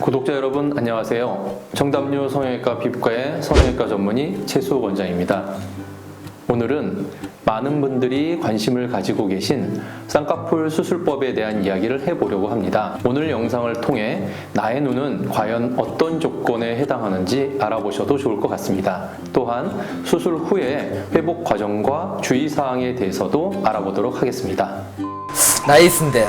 구독자 여러분 안녕하세요. 정담류 성형외과 피부과의 성형외과 전문의 최수호 원장입니다. 오늘은 많은 분들이 관심을 가지고 계신 쌍꺼풀 수술법에 대한 이야기를 해보려고 합니다. 오늘 영상을 통해 나의 눈은 과연 어떤 조건에 해당하는지 알아보셔도 좋을 것 같습니다. 또한 수술 후에 회복 과정과 주의사항에 대해서도 알아보도록 하겠습니다. 나이스인데요.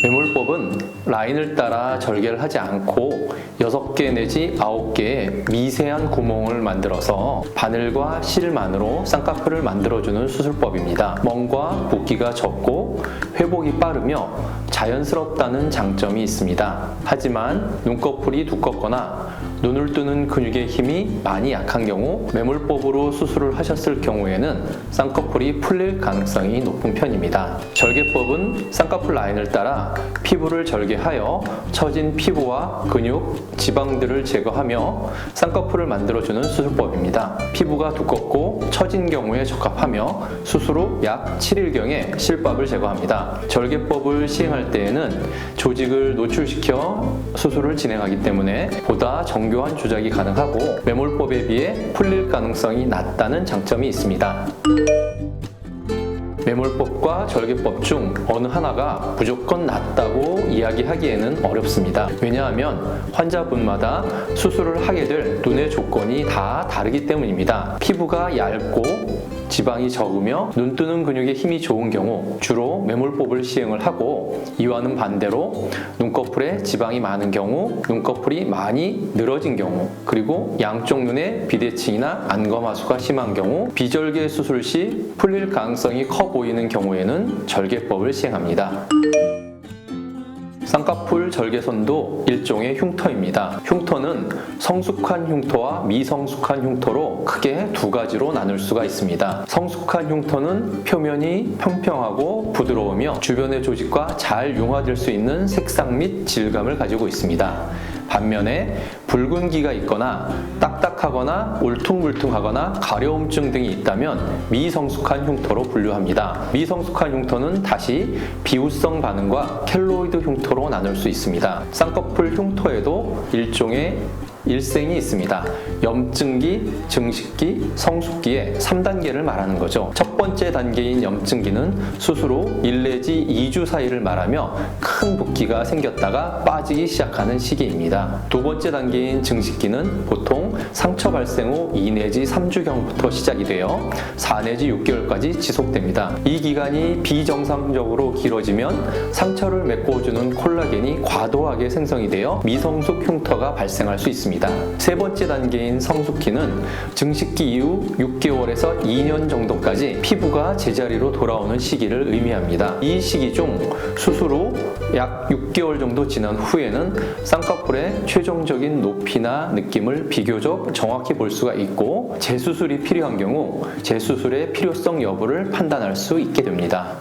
매몰법은 라인을 따라 절개를 하지 않고 6개 내지 9개의 미세한 구멍을 만들어서 바늘과 실만으로 쌍꺼풀을 만들어주는 수술법입니다. 멍과 붓기가 적고 회복이 빠르며 자연스럽다는 장점이 있습니다. 하지만 눈꺼풀이 두껍거나 눈을 뜨는 근육의 힘이 많이 약한 경우 매몰법으로 수술을 하셨을 경우에는 쌍꺼풀이 풀릴 가능성이 높은 편입니다. 절개법은 쌍꺼풀 라인을 따라 피부를 절개하여 처진 피부와 근육, 지방들을 제거하며 쌍꺼풀을 만들어주는 수술법입니다. 피부가 두껍고 처진 경우에 적합하며 수술 후 약 7일경에 실밥을 제거합니다. 절개법을 시행할 때에는 조직을 노출시켜 수술을 진행하기 때문에 보다 정교한 조작이 가능하고 매몰법에 비해 풀릴 가능성이 낮다는 장점이 있습니다. 매몰법과 절개법 중 어느 하나가 무조건 낫다고 이야기하기에는 어렵습니다. 왜냐하면 환자분마다 수술을 하게 될 눈의 조건이 다 다르기 때문입니다. 피부가 얇고 지방이 적으며 눈 뜨는 근육에 힘이 좋은 경우 주로 매몰법을 시행을 하고, 이와는 반대로 눈꺼풀에 지방이 많은 경우, 눈꺼풀이 많이 늘어진 경우, 그리고 양쪽 눈에 비대칭이나 안검하수가 심한 경우, 비절개 수술 시 풀릴 가능성이 커 보이는 경우에는 절개법을 시행합니다. 쌍꺼풀 절개선도 일종의 흉터입니다. 흉터는 성숙한 흉터와 미성숙한 흉터로 크게 두 가지로 나눌 수가 있습니다. 성숙한 흉터는 표면이 평평하고 부드러우며 주변의 조직과 잘 융화될 수 있는 색상 및 질감을 가지고 있습니다. 반면에 붉은기가 있거나 딱딱하거나 울퉁불퉁하거나 가려움증 등이 있다면 미성숙한 흉터로 분류합니다. 미성숙한 흉터는 다시 비후성 반응과 켈로이드 흉터로 나눌 수 있습니다. 쌍꺼풀 흉터에도 일종의 일생이 있습니다. 염증기, 증식기, 성숙기의 3단계를 말하는 거죠. 첫 번째 단계인 염증기는 수술 후 1 내지 2주 사이를 말하며 큰 붓기가 생겼다가 빠지기 시작하는 시기입니다. 두 번째 단계인 증식기는 보통 상처 발생 후 2 내지 3주경부터 시작이 되어 4 내지 6개월까지 지속됩니다. 이 기간이 비정상적으로 길어지면 상처를 메꿔주는 콜라겐이 과도하게 생성이 되어 미성숙 흉터가 발생할 수 있습니다. 세 번째 단계인 성숙기는 증식기 이후 6개월에서 2년 정도까지 피부가 제자리로 돌아오는 시기를 의미합니다. 이 시기 중 수술 후 약 6개월 정도 지난 후에는 쌍꺼풀의 최종적인 높이나 느낌을 비교적 정확히 볼 수가 있고, 재수술이 필요한 경우 재수술의 필요성 여부를 판단할 수 있게 됩니다.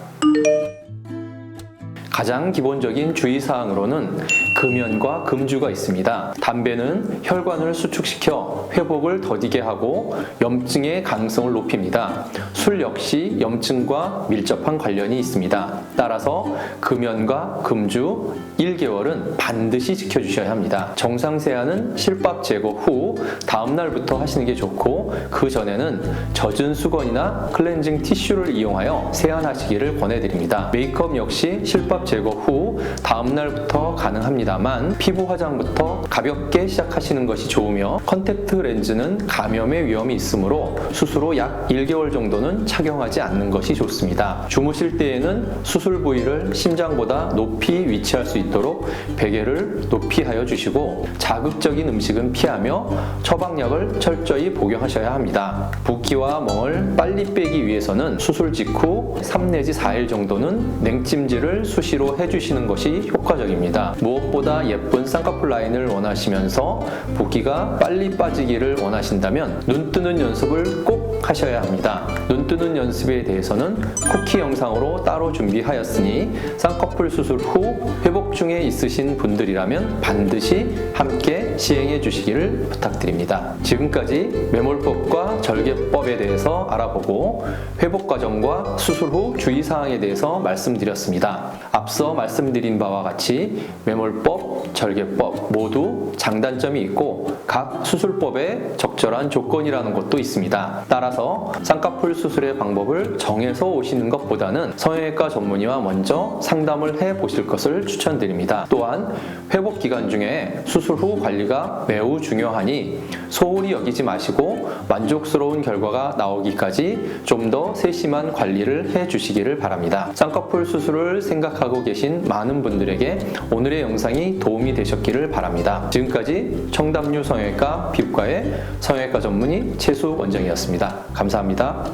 가장 기본적인 주의사항으로는 금연과 금주가 있습니다. 담배는 혈관을 수축시켜 회복을 더디게 하고 염증의 가능성을 높입니다. 술 역시 염증과 밀접한 관련이 있습니다. 따라서 금연과 금주 1개월은 반드시 지켜주셔야 합니다. 정상 세안은 실밥 제거 후 다음 날부터 하시는 게 좋고, 그 전에는 젖은 수건이나 클렌징 티슈를 이용하여 세안하시기를 권해드립니다. 메이크업 역시 실밥 제거 후 다음 날부터 가능합니다만 피부 화장부터 가볍게 시작하시는 것이 좋으며, 컨택트 렌즈는 감염의 위험이 있으므로 수술 후 약 1개월 정도는 착용하지 않는 것이 좋습니다. 주무실 때에는 수술 부위를 심장보다 높이 위치할 수 있도록 베개를 높이 하여 주시고, 자극적인 음식은 피하며 처방약을 철저히 복용하셔야 합니다. 붓기와 멍을 빨리 빼기 위해서는 수술 직후 3 내지 4일 정도는 냉찜질을 수시로 해주시는 것이 효과적입니다. 무엇보다 예쁜 쌍꺼풀 라인을 원하시면서 붓기가 빨리 빠지기를 원하신다면 눈 뜨는 연습을 꼭 하셔야 합니다. 눈 뜨는 연습에 대해서는 쿠키 영상으로 따로 준비하였으니 쌍꺼풀 수술 후 회복 중에 있으신 분들이라면 반드시 함께 시행해 주시기를 부탁드립니다. 지금까지 매몰법과 절개법에 대해서 알아보고 회복 과정과 수술 후 주의사항에 대해서 말씀드렸습니다. 앞서 말씀드린 바와 같이 매몰법, 절개법 모두 장단점이 있고 각 수술법에 적절한 조건이라는 것도 있습니다. 따라서 쌍꺼풀 수술의 방법을 정해서 오시는 것보다는 성형외과 전문의와 먼저 상담을 해 보실 것을 추천드립니다. 또한 회복 기간 중에 수술 후 관리가 매우 중요하니 소홀히 여기지 마시고 만족스러운 결과가 나오기까지 좀 더 세심한 관리를 해 주시기를 바랍니다. 쌍꺼풀 수술을 생각하고 계신 많은 분들에게 오늘의 영상이 도움이 되셨기를 바랍니다. 지금까지 청담류 성형외과 피부과의 성형외과 전문의 최수욱 원장이었습니다. 감사합니다.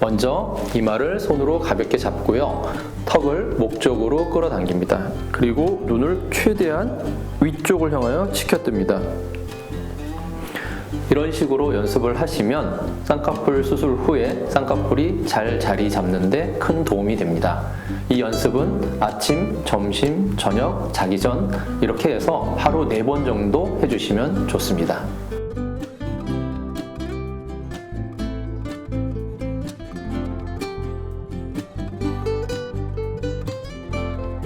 먼저 이마를 손으로 가볍게 잡고요. 턱을 목 쪽으로 끌어당깁니다. 그리고 눈을 최대한 위쪽을 향하여 치켜뜹니다. 이런 식으로 연습을 하시면 쌍꺼풀 수술 후에 쌍꺼풀이 잘 자리 잡는 데 큰 도움이 됩니다. 이 연습은 아침, 점심, 저녁, 자기 전 이렇게 해서 하루 4번 정도 해주시면 좋습니다.